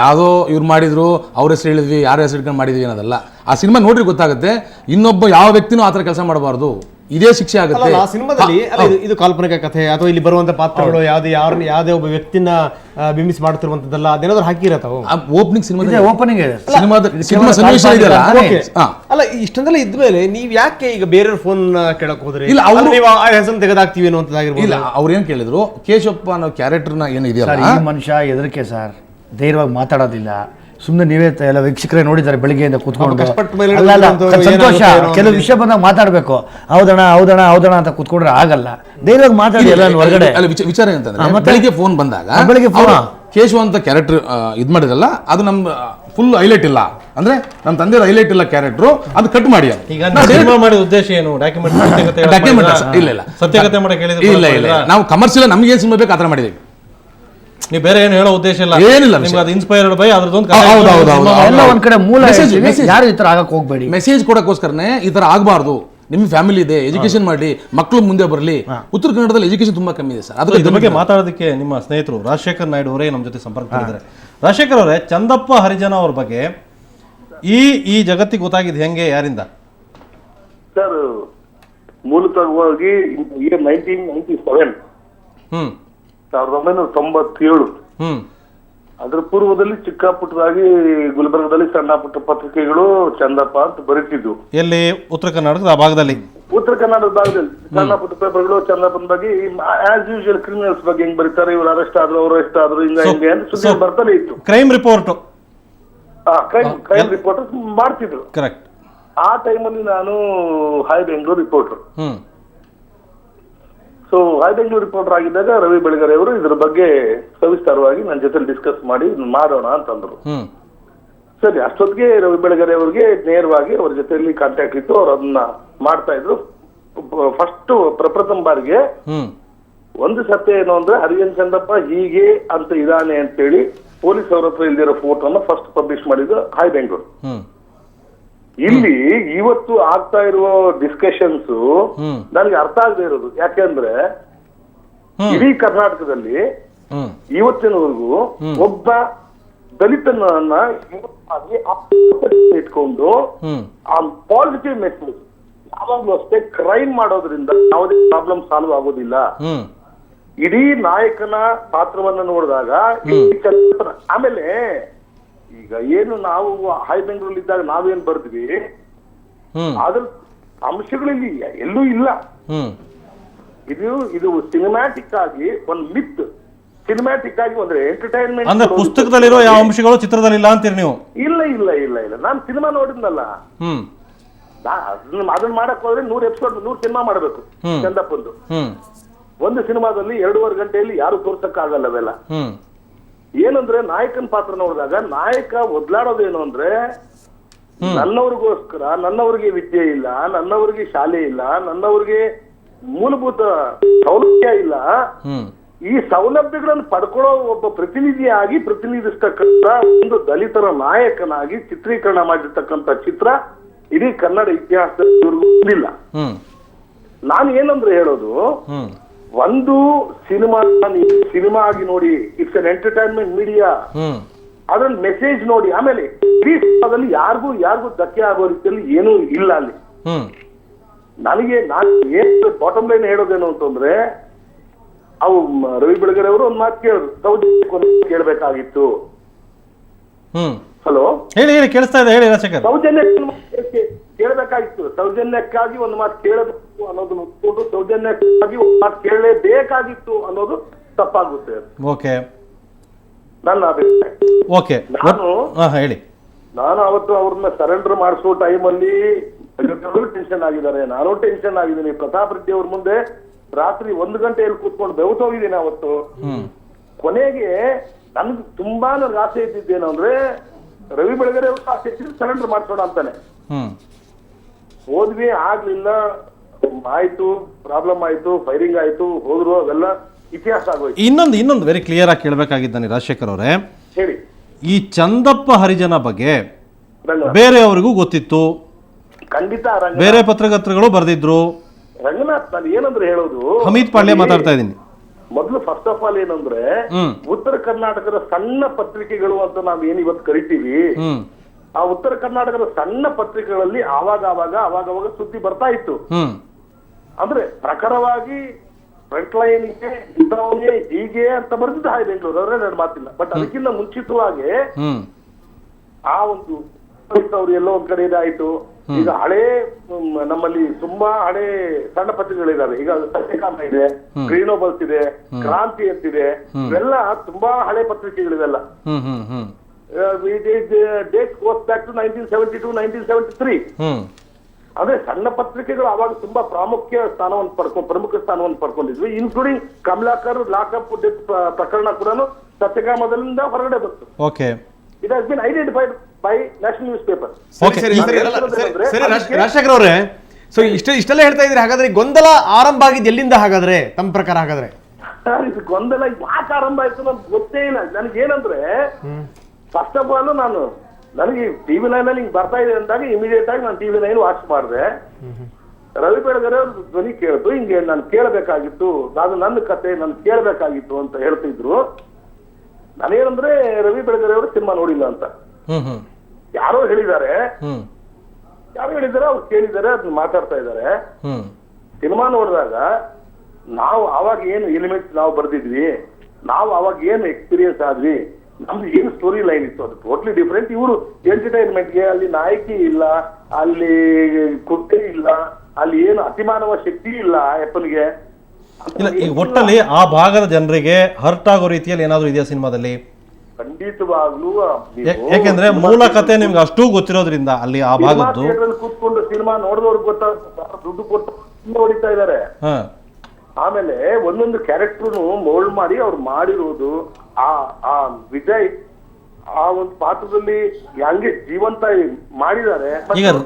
ಯಾವುದೋ ಇವ್ರು ಮಾಡಿದ್ರು ಅವ್ರ ಹೆಸರು ಹೇಳಿದ್ವಿ ಯಾರ ಹೆಸರು ಇಟ್ಕೊಂಡು ಮಾಡಿದ್ವಿ ಅನ್ನೋದಲ್ಲ. ಆ ಸಿನಿಮಾ ನೋಡ್ರಿ ಗೊತ್ತಾಗುತ್ತೆ, ಇನ್ನೊಬ್ಬ ಯಾವ ವ್ಯಕ್ತಿನೂ ಆ ಥರ ಕೆಲಸ ಮಾಡಬಾರ್ದು, ಇದೇ ಶಿಕ್ಷೆ ಆಗುತ್ತೆ. ಆ ಸಿನಿಮಾದಲ್ಲಿ ಇದು ಕಾಲ್ಪನಿಕ ಕಥೆ ಅಥವಾ ಇಲ್ಲಿ ಬರುವಂತ ಪಾತ್ರಗಳು ಯಾವುದೇ ಒಬ್ಬ ವ್ಯಕ್ತಿನ ಬಿಂಬಿಸಿ ಮಾಡ್ತಿರುವಂತದ್ದಲ್ಲ, ಅದೇನಾದ್ರು ಹಾಕಿರತ್ತಾವ ಓಪನಿಂಗ್ ಸಿನಿಮಾ ಸನ್ನಿವೇಶ ಇದೆಯಲ್ಲ. ಅಲ್ಲ, ಇಷ್ಟೊಂದೆಲ್ಲ ಇದ್ಮೇಲೆ ನೀವ್ ಯಾಕೆ ಈಗ ಬೇರೆಯವ್ರ ಫೋನ್ ಕೇಳಕ್ ಹೋದ್ರಿ? ಇಲ್ಲ, ನೀವು ಆ ಹೆಸರನ್ನು ತೆಗೆದಾಕ್ತೀವಿ ಅನ್ನುವಂಥದ್ದಾಗಿರ್ಬೋದು. ಇಲ್ಲ, ಅವ್ರು ಏನು ಕೇಳಿದ್ರು, ಕೇಶವಪ್ಪ ಅನ್ನೋ ಕ್ಯಾರೆಕ್ಟರ್ನ ಏನು ಇದೆಯಲ್ಲ, ಈ ಮನುಷ್ಯ ಎದರಿಕೆ ಸರ್, ಧೈರ್ಯವಾಗಿ ಮಾತಾಡೋದಿಲ್ಲ. ಸುಮ್ಮನೆ ನೀವೇ ಎಲ್ಲ ವೀಕ್ಷಕರೇ ನೋಡಿದ್ದಾರೆ ಬೆಳಿಗ್ಗೆಯಿಂದ ಕೂತ್ಕೊಂಡು. ಸಂತೋಷ, ಕೆಲವು ವಿಷಯ ಬಂದಾಗ ಮಾತಾಡಬೇಕು. ಹೌದಣ ಅಂತ ಕೂತ್ಕೊಂಡ್ರೆ ಆಗಲ್ಲ. ಧೈರ್ಯವಾಗಿ ಮಾತಾಡಿ ಎಲ್ಲ ಹೊರಗಡೆ. ವಿಚಾರ ಏನಂತಂದ್ರೆ, ಬೆಳಿಗ್ಗೆ ಫೋನ್ ಬಂದಾಗ ಕೇಶವ ಅಂತ ಕ್ಯಾರೆಕ್ಟರ್ ಇದು ಮಾಡಿರಲ್ಲ, ಅದು ನಮ್ಮ ಫುಲ್ ಹೈಲೈಟ್ ಇಲ್ಲ, ಅಂದ್ರೆ ನಮ್ಮ ತಂದೆ ಹೈಲೈಟ್ ಇಲ್ಲ ಕ್ಯಾರೆಕ್ಟರ್, ಅದು ಕಟ್ ಮಾಡಿ. ಈಗ ಸಿನಿಮಾ ಮಾಡಿದ ಉದ್ದೇಶ ಏನು? ಡಾಕ್ಯುಮೆಂಟ್ ಇಲ್ಲ ಸತ್ಯಕತೆ ಮಾಡಕ್ಕೆ ಹೇಳಿದ್ರೆ ಇಲ್ಲ, ನಾವು ಕಮರ್ಷಿಯಲ್ ನಮ್ಗೆ ಏನು ಸಿನಿಮಾ ಬೇಕು ಆ ಥರ ಮಾಡಿದ್ದೀವಿ. ನೀವು ಬೇರೆ ಏನು ಹೇಳೋ ಉದ್ದೇಶ ಇಲ್ಲ, ಏನಿಲ್ಲ. ನಿಮ್ಗೆ ಅದು ಇನ್ಸ್ಪೈರ್ಡ್ ಬೈ ಅದ್ರದೊಂದು ಎಲ್ಲ ಒಂದ್ ಕಡೆ ಮೂಲ ಯಾರು ಈ ತರ ಆಗಕ್ಕೆ ಹೋಗ್ಬೇಡಿ. ಮೆಸೇಜ್ ಕೊಡಕ್ಕೋಸ್ಕರನೇ ಈ ತರ ಆಗಬಾರ್ದು. ನಿಮ್ಮ ಫ್ಯಾಮಿಲಿ ಇದೆ, ಎಜುಕೇಶನ್ ಮಾಡಿ, ಮಕ್ಕಳು ಮುಂದೆ ಬರಲಿ. ಉತ್ತರ ಕನ್ನಡದಲ್ಲಿ ಎಜುಕೇಶನ್ ತುಂಬಾ ಕಮ್ಮಿ ಇದೆ ಸರ್. ಅದ್ರ ಬಗ್ಗೆ ಮಾತಾಡೋದಕ್ಕೆ ನಿಮ್ಮ ಸ್ನೇಹಿತರು ರಾಜಶೇಖರ್ ನಾಯ್ಡು ಅವರೇ ನಮ್ಮ ಜೊತೆ ಸಂಪರ್ಕದಲ್ಲಿದ್ದಾರೆ. ರಾಜಶೇಖರ್ ಅವರೇ, ಚಂದಪ್ಪ ಹರಿಜನ ಅವ್ರ ಬಗ್ಗೆ ಈ ಜಗತ್ತಿಗೆ ಗೊತ್ತಾಗಿದೆ ಹೆಂಗೆ, ಯಾರಿಂದ? ಸರ್, ಮೂಲತಃವಾಗಿ 1997 1997 ಅದ್ರ ಪೂರ್ವದಲ್ಲಿ ಚಿಕ್ಕ ಪುಟ್ಟದಾಗಿ ಗುಲ್ಬರ್ಗದಲ್ಲಿ ಸಣ್ಣ ಪುಟ್ಟ ಪತ್ರಿಕೆಗಳು ಚಂದಪ್ಪ ಅಂತ ಬರೀತಿದ್ವು. ಎಲ್ಲಿ? ಉತ್ತರ ಕರ್ನಾಟಕದ ಆ ಭಾಗದಲ್ಲಿ, ಉತ್ತರ ಕರ್ನಾಟಕದ ಭಾಗದಲ್ಲಿ ಸಣ್ಣ ಪುಟ್ಟ ಪೇಪರ್ಗಳು ಚಂದಪ್ಪನ ಬಗ್ಗೆ ಆಸ್ ಯೂಶುವಲ್ ಕ್ರಿಮಿನಲ್ಸ್ ಬಗ್ಗೆ ಹೆಂಗ್ ಬರೀತಾರೆ, ಇವ್ರು ಅರೆಸ್ಟ್ ಆದ್ರು, ಅವ್ರು ಅರೆಸ್ಟ್ ಆದ್ರು, ಹಿಂಗೆ ಅಂತ ಸುದ್ದಿ ಬರ್ತಾನೆ ಇತ್ತು. ಕ್ರೈಮ್ ರಿಪೋರ್ಟ್ ಕ್ರೈಮ್ ರಿಪೋರ್ಟರ್ ಮಾಡ್ತಿದ್ರು. ಕರೆಕ್ಟ್. ಆ ಟೈಮಲ್ಲಿ ನಾನು high Bengaluru reporter. So high Bengaluru reporter ಆಗಿದ್ದಾಗ ರವಿ ಬೆಳಗೆರೆ ಅವರು ಇದ್ರ ಬಗ್ಗೆ ಸವಿಸ್ತಾರವಾಗಿ ನನ್ನ ಜೊತೆ ಡಿಸ್ಕಸ್ ಮಾಡಿ ಮಾಡೋಣ ಅಂತಂದ್ರು. ಸರಿ, ಅಷ್ಟೊತ್ತಿಗೆ ರವಿ ಬೆಳಗೆರೆ ಅವ್ರಿಗೆ ನೇರವಾಗಿ ಅವ್ರ ಜೊತೆಯಲ್ಲಿ ಕಾಂಟ್ಯಾಕ್ಟ್ ಇತ್ತು, ಅವ್ರು ಅದನ್ನ ಮಾಡ್ತಾ ಇದ್ರು. ಫಸ್ಟ್ ಪ್ರಪ್ರಥಮ ಬಾರಿಗೆ ಒಂದು ಸತ್ಯ ಏನು ಅಂದ್ರೆ, ಹರಿಜನ್ ಚಂದಪ್ಪ ಹೀಗೆ ಅಂತ ಇದಾನೆ ಅಂತೇಳಿ ಪೊಲೀಸ್ ಅವ್ರ ಹತ್ರ ಇಲ್ದಿರೋ ಫೋಟೋನ ಫಸ್ಟ್ ಪಬ್ಲಿಷ್ ಮಾಡಿದ್ದು ಹೈ ಬೆಂಗಳೂರು. ಇಲ್ಲಿ ಇವತ್ತು ಆಗ್ತಾ ಇರುವ ಡಿಸ್ಕಷನ್ಸ್ ನನಗೆ ಅರ್ಥ ಆಗದೆ ಇರೋದು ಯಾಕೆಂದ್ರೆ, ಇಡೀ ಕರ್ನಾಟಕದಲ್ಲಿ ಇವತ್ತಿನವರೆಗೂ ಒಬ್ಬ ದಲಿತನನ್ನ ಇಟ್ಕೊಂಡು ಆ ಪಾಸಿಟಿವ್ ಮೆಸೇಜ್ ಯಾವಾಗ್ಲೂ ಅಷ್ಟೇ ಕ್ರೈಮ್ ಮಾಡೋದ್ರಿಂದ ಯಾವುದೇ ಪ್ರಾಬ್ಲಮ್ ಸಾಲ್ವ್ ಆಗೋದಿಲ್ಲ. ಇಡೀ ನಾಯಕನ ಪಾತ್ರವನ್ನ ನೋಡಿದಾಗ ಆಮೇಲೆ ಈಗ ಏನು ನಾವು ಹೈ ಬೆಂಗಳೂರಲ್ಲಿ ಇದ್ದಾಗ ನಾವೇನ್ ಬರ್ದ್ವಿ ಅದ್ರ ಅಂಶಗಳಲ್ಲಿ ಎಲ್ಲೂ ಇಲ್ಲ. ಇದು ಸಿನಿಮ್ಯಾಟಿಕ್ ಆಗಿ ಒಂದು ಮಿತ್, ಸಿನಿಮ್ಯಾಟಿಕ್ ಆಗಿ ಅಂದ್ರೆ ಎಂಟರ್ಟೈನ್ಮೆಂಟ್. ಅಂದ್ರೆ ಪುಸ್ತಕದಲ್ಲಿರೋ ಯಾವ ಅಂಶಗಳು ಚಿತ್ರದಲ್ಲಿ ಇಲ್ಲ ಅಂತೀರಿ ನೀವು? ಇಲ್ಲ ಇಲ್ಲ ಇಲ್ಲ ಇಲ್ಲ, ನಾನು ಸಿನಿಮಾ ನೋಡಿದ್ನಲ್ಲ, ಅದನ್ನ ಮಾಡಕ್ ಹೋದ್ರೆ 100 ಎಪಿಸೋಡ್ 100 ಸಿನಿಮಾ ಮಾಡ್ಬೇಕು. ಚಂದಪ್ಪಂದು ಒಂದು ಸಿನಿಮಾದಲ್ಲಿ 2.5 ಗಂಟೆಯಲ್ಲಿ ಯಾರು ತೋರ್ಸಕ್ ಆಗಲ್ಲ ಅವೆಲ್ಲ. ಏನಂದ್ರೆ ನಾಯಕನ ಪಾತ್ರ ನೋಡಿದಾಗ ನಾಯಕ ಒದ್ಲಾಡೋದೇನು ಅಂದ್ರೆ, ನನ್ನವ್ರಿಗೋಸ್ಕರ, ನನ್ನವ್ರಿಗೆ ವಿದ್ಯೆ ಇಲ್ಲ, ನನ್ನವ್ರಿಗೆ ಶಾಲೆ ಇಲ್ಲ, ನನ್ನವ್ರಿಗೆ ಮೂಲಭೂತ ಸೌಲಭ್ಯ ಇಲ್ಲ, ಈ ಸೌಲಭ್ಯಗಳನ್ನು ಪಡ್ಕೊಳ್ಳೋ ಒಬ್ಬ ಪ್ರತಿನಿಧಿಯಾಗಿ ಪ್ರತಿನಿಧಿಸ್ತಕ್ಕಂಥ ಒಂದು ದಲಿತರ ನಾಯಕನಾಗಿ ಚಿತ್ರೀಕರಣ ಮಾಡಿರ್ತಕ್ಕಂಥ ಚಿತ್ರ ಇಡೀ ಕನ್ನಡ ಇತಿಹಾಸದಲ್ಲಿ ಇಲ್ಲ. ನಾನು ಏನಂದ್ರೆ ಹೇಳೋದು, ಒಂದು ಸಿನಿಮಾ ಆಗಿ ನೋಡಿ, ಇಟ್ಸ್ ಅನ್ ಎಂಟರ್ಟೈನ್ಮೆಂಟ್ ಮೀಡಿಯಾ, ಅದ್ರಲ್ಲಿ ಮೆಸೇಜ್ ನೋಡಿ. ಆಮೇಲೆ ಈ ಸಿನಿಮಾದಲ್ಲಿ ಯಾರಿಗೂ ಧಕ್ಕೆ ಆಗೋ ರೀತಿಯಲ್ಲಿ ಏನೂ ಇಲ್ಲ ಅಲ್ಲಿ. ನನಗೆ ಏನು ಬಾಟಮ್ ಲೈನ್ ಹೇಳೋದೇನು ಅಂತಂದ್ರೆ, ಅವು ರವಿ ಬೆಳಗೆರೆ ಅವರು ಒಂದು ಮಾತು ಕೇಳಿದ್ರು, ಕೇಳಬೇಕಾಗಿತ್ತು. ಹಲೋ, ಹೇಳಿ ಕೇಳಿಸ್ತಾ ಇದೆ, ಹೇಳಿ ರಾಜಶೇಖರ್. ಸೌಜನ್ಯ ಕೇಳಬೇಕಾಗಿತ್ತು. ಸೌಜನ್ಯಕ್ಕಾಗಿ ಒಂದು ಮಾತು ಕೇಳಬೇಕು ಅನ್ನೋದನ್ನ ಒಪ್ಕೊಂಡು ಸೌಜನ್ಯಕ್ಕಾಗಿ ಒಂದು ಮಾತು ಕೇಳಲೇಬೇಕಾಗಿತ್ತು ಅನ್ನೋದು ತಪ್ಪಾಗುತ್ತೆ. ಓಕೆ ನನ್ನ ಅಭಿಪ್ರಾಯ. ಓಕೆ ಹೇಳಿ. ನಾನು ಅವತ್ತು ಅವ್ರನ್ನ ಸರೆಂಡರ್ ಮಾಡಿಸೋ ಟೈಮಲ್ಲಿ ಟೆನ್ಷನ್ ಆಗಿದ್ದಾರೆ, ನಾನು ಟೆನ್ಷನ್ ಆಗಿದ್ದೀನಿ. ಪ್ರತಾಪ್ ರೆಡ್ಡಿ ಅವ್ರ ಮುಂದೆ ರಾತ್ರಿ 1 ಗಂಟೆಯಲ್ಲಿ ಕೂತ್ಕೊಂಡು ಬೆವತೋಗಿದ್ದೀನಿ ಅವತ್ತು. ಕೊನೆಗೆ ನನ್ಗೆ ತುಂಬಾ ಆಸೆ ಇದ್ದಿದ್ದೇನು ಅಂದ್ರೆ ರವಿ ಬೆಳಗೆರೆ ಅವ್ರು ಆಸೆ ಇಟ್ಟಿದ್ದು ಸರೆಂಡರ್ ಮಾಡಿಸೋಣ ಅಂತಾನೆ. ಹೋದ್ವಿ, ಆಗ್ಲಿಲ್ಲ, ಆಯ್ತು, ಪ್ರಾಬ್ಲಮ್ ಆಯ್ತು, ಫೈರಿಂಗ್ ಆಯ್ತು, ಹೋದ್ರು, ಅವೆಲ್ಲ ಇತಿಹಾಸ ಆಗೋಯ್ತು. ಇನ್ನೊಂದು ವೆರಿ ಕ್ಲಿಯರ್ ಆಗಿ ಕೇಳಬೇಕಾಗಿದ್ದಾನೆ ರಾಜಶೇಖರ್ ಅವರೇ, ಹೇಳಿ. ಈ ಚಂದಪ್ಪ ಹರಿಜನ ಬಗ್ಗೆ ಬೇರೆಯವರಿಗೂ ಗೊತ್ತಿತ್ತು, ಖಂಡಿತ ಬೇರೆ ಪತ್ರಕರ್ತರುಗಳು ಬರೆದಿದ್ರು. ರಂಗನಾಥ್, ನಾನು ಏನಂದ್ರೆ ಹೇಳೋದು, ಹಮೀದ್ ಪಾಳ್ಯ ಮಾತಾಡ್ತಾ ಇದ್ದೀನಿ. ಮೊದಲು ಫಸ್ಟ್ ಆಫ್ ಆಲ್ ಏನಂದ್ರೆ ಉತ್ತರ ಕರ್ನಾಟಕದ ಸಣ್ಣ ಪತ್ರಿಕೆಗಳು ಅಂತ ನಾವ್ ಏನ್ ಇವತ್ತು ಕರಿತೀವಿ, ಆ ಉತ್ತರ ಕರ್ನಾಟಕದ ಸಣ್ಣ ಪತ್ರಿಕೆಗಳಲ್ಲಿ ಆವಾಗ ಸುದ್ದಿ ಬರ್ತಾ ಇತ್ತು. ಅಂದ್ರೆ ಪ್ರಖರವಾಗಿ ಫ್ರಂಟ್ ಲೈನ್ಗೆ ಇಂಥವನೇ ಹೀಗೆ ಅಂತ ಬರ್ತಿದ್ದ ಹಾಯ್ ಬೆಂಗಳೂರು ಅವರೇ, ಎರಡು ಮಾತಿಲ್ಲ. ಬಟ್ ಅದಕ್ಕಿಂತ ಮುಂಚಿತವಾಗಿ ಆ ಒಂದು ಅವ್ರು ಎಲ್ಲೋ ಒಂದ್ ಕಡೆ ಇದಾಯ್ತು. ಈಗ ಹಳೇ ನಮ್ಮಲ್ಲಿ ತುಂಬಾ ಹಳೇ ಸಣ್ಣ ಪತ್ರಿಕೆಗಳಿದಾವೆ. ಈಗ ಸತ್ಯಕಾಮ ಇದೆ, ಗ್ರೀನೋಬಲ್ಸ್ ಇದೆ, ಕ್ರಾಂತಿ ಅಂತಿದೆ, ಇವೆಲ್ಲ ತುಂಬಾ ಹಳೆ ಪತ್ರಿಕೆಗಳಿವೆಲ್ಲ. Date goes back to 1972, 1973. ಅಂದ್ರೆ ಸಣ್ಣ ಪತ್ರಿಕೆಗಳು ಅವಾಗ ತುಂಬಾ ಪ್ರಮುಖ ಸ್ಥಾನವನ್ನು ಪಡ್ಕೊಂಡಿದ್ವಿ. ಇನ್ಕ್ಲೂಡಿಂಗ್ ಕಮಲಾಕರ್ ಲಾಕಪ್ ಡೆತ್ ಪ್ರಕರಣ ಕೂಡ ಸತ್ಯಕಾಮದಿಂದ ಹೊರಗಡೆ ಬಂತು. Okay, it has been identified by national news paper. Rajashekar ಅವರೇ, ಸೊ ಇಷ್ಟೆಲ್ಲ ಹೇಳ್ತಾ ಇದ್ರಿ, ಹಾಗಾದ್ರೆ ಗೊಂದಲ ಆರಂಭ ಆಗಿದ್ದು ಎಲ್ಲಿಂದ ಹಾಗಾದ್ರೆ ತಮ್ಮ ಪ್ರಕಾರ? ಹಾಗಾದ್ರೆ ಇದು ಗೊಂದಲ ಯಾಕೆ ಆರಂಭ ಆಯ್ತು ನಮ್ಗೆ ಗೊತ್ತೇ ಇಲ್ಲ. ನನಗೇನಂದ್ರೆ ಫಸ್ಟ್ ಆಫ್ ಆಲ್ ನನಗೆ TV9 ಅಲ್ಲಿ ಹಿಂಗ್ ಬರ್ತಾ ಇದೆ ಅಂದಾಗ ಇಮಿಡಿಯೇಟ್ ಆಗಿ ನಾನು TV9 ವಾಚ್ ಮಾಡಿದೆ. ರವಿ ಬೆಳಗೆರೆ ಅವ್ರ ಧ್ವನಿ ಕೇಳ್ತು, ಹಿಂಗೆ ನಾನು ಕೇಳಬೇಕಾಗಿತ್ತು, ಅದು ನನ್ನ ಕತೆ, ನಾನು ಕೇಳಬೇಕಾಗಿತ್ತು ಅಂತ ಹೇಳ್ತಿದ್ರು. ನಾನೇನಂದ್ರೆ ರವಿ ಬೆಳಗೆರೆ ಅವರು ಸಿನಿಮಾ ನೋಡಿಲ್ಲ ಅಂತ ಯಾರೋ ಹೇಳಿದ್ದಾರೆ, ಅವ್ರು ಕೇಳಿದ್ದಾರೆ, ಅದನ್ನ ಮಾತಾಡ್ತಾ ಇದ್ದಾರೆ. ಸಿನಿಮಾ ನೋಡಿದಾಗ ನಾವು ಅವಾಗ ಏನು ಎಲಿಮೆಂಟ್ಸ್ ನಾವು ಬರ್ದಿದ್ವಿ, ನಾವು ಅವಾಗ ಏನು ಎಕ್ಸ್ಪೀರಿಯನ್ಸ್ ಆದ್ವಿ, ನಮ್ದು ಏನು ಸ್ಟೋರಿ ಲೈನ್ ಇತ್ತು, ಅದು ಟೋಟ್ಲಿ ಡಿಫ್ರೆಂಟ್. ಇವರು ಎಂಟರ್ಟೈನ್ಮೆಂಟ್ಗೆ ಅಲ್ಲಿ ನಾಯಕಿ ಇಲ್ಲ, ಅಲ್ಲಿ ಕುರ್ತೆ ಇಲ್ಲ, ಅಲ್ಲಿ ಏನು ಅತಿಮಾನವ ಶಕ್ತಿ ಇಲ್ಲ ಅಪ್ಪನಿಗೆ. ಇಲ್ಲ, ಈಗ ಒಟ್ಟಲ್ಲಿ ಆ ಭಾಗದ ಜನರಿಗೆ ಹರ್ಟ್ ಆಗೋ ರೀತಿಯಲ್ಲಿ ಏನಾದ್ರು ಇದೆಯಾ ಸಿನಿಮಾದಲ್ಲಿ? ಖಂಡಿತವಾಗ್ಲೂ. ಯಾಕೆಂದ್ರೆ ಮೂಲ ಕತೆ ನಿಮ್ಗೆ ಅಷ್ಟು ಗೊತ್ತಿರೋದ್ರಿಂದ ಅಲ್ಲಿ ಆ ಭಾಗದ್ದು ಕೂತ್ಕೊಂಡು ಸಿನಿಮಾ ನೋಡಿದವ್ರಿಗೆ ಗೊತ್ತಾಗ ದುಡ್ಡು ಕೊಟ್ಟು ಹೊಡಿತಾ ಇದಾರೆ. ಆಮೇಲೆ ಒಂದೊಂದು ಕ್ಯಾರೆಕ್ಟರ್ನು ಮೋಲ್ಡ್ ಮಾಡಿ ಅವ್ರು ಮಾಡಿರೋದು, ಆ ವಿಜಯ್ ಆ ಒಂದು ಪಾತ್ರದಲ್ಲಿ ಹಂಗೆ ಜೀವಂತ ಮಾಡಿದ್ದಾರೆ.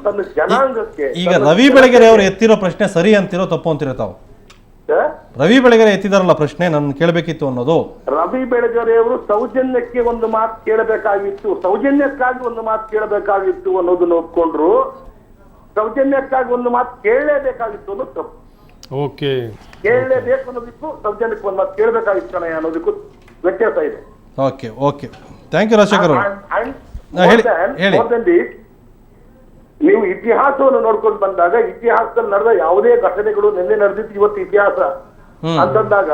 ತನ್ನ ಜನಾಂಗಕ್ಕೆ ಈಗ ರವಿ ಬೆಳಗೆರೆ ಅವರು ಎತ್ತಿರೋ ಪ್ರಶ್ನೆ ಸರಿ ಅಂತಿರೋ ತಪ್ಪು ಅಂತಿರೋ ತಾವು? ರವಿ ಬೆಳಗೆರೆ ಎತ್ತಿದಾರಲ್ಲ ಪ್ರಶ್ನೆ, ನಾನು ಕೇಳಬೇಕಿತ್ತು ಅನ್ನೋದು. ರವಿ ಬೆಳಗೆರೆ ಅವರು ಸೌಜನ್ಯಕ್ಕೆ ಒಂದು ಮಾತು ಕೇಳಬೇಕಾಗಿತ್ತು, ಸೌಜನ್ಯಕ್ಕಾಗಿ ಒಂದು ಮಾತು ಕೇಳಬೇಕಾಗಿತ್ತು ಅನ್ನೋದನ್ನ ಒಪ್ಕೊಂಡ್ರು. ಸೌಜನ್ಯಕ್ಕಾಗಿ ಒಂದು ಮಾತು ಕೇಳಲೇಬೇಕಾಗಿತ್ತು ಅನ್ನೋದು ತಪ್ಪು. ಓಕೆ, ಕೇಳಲೇಬೇಕು ಅನ್ನೋದಕ್ಕೂ ಸೌಜನ್ಯಕ್ಕೆ ಒಂದು ಮಾತು ಕೇಳಬೇಕಾಗಿತ್ತು ಕಣ ಅನ್ನೋದಕ್ಕೂ ವ್ಯತ್ಯಾಸ ಇದೆ. Okay okay, thank you Rajashekhar ಅವರು. ನೀವು ಇತಿಹಾಸವನ್ನು ನೋಡ್ಕೊಂಡು ಬಂದಾಗ ಇತಿಹಾಸದಲ್ಲಿ ನಡೆದ ಯಾವುದೇ ಘಟನೆಗಳು ನಿನ್ನೆ ನಡೆದಿತ್ತು ಇವತ್ತು ಇತಿಹಾಸ ಅಂತಂದಾಗ,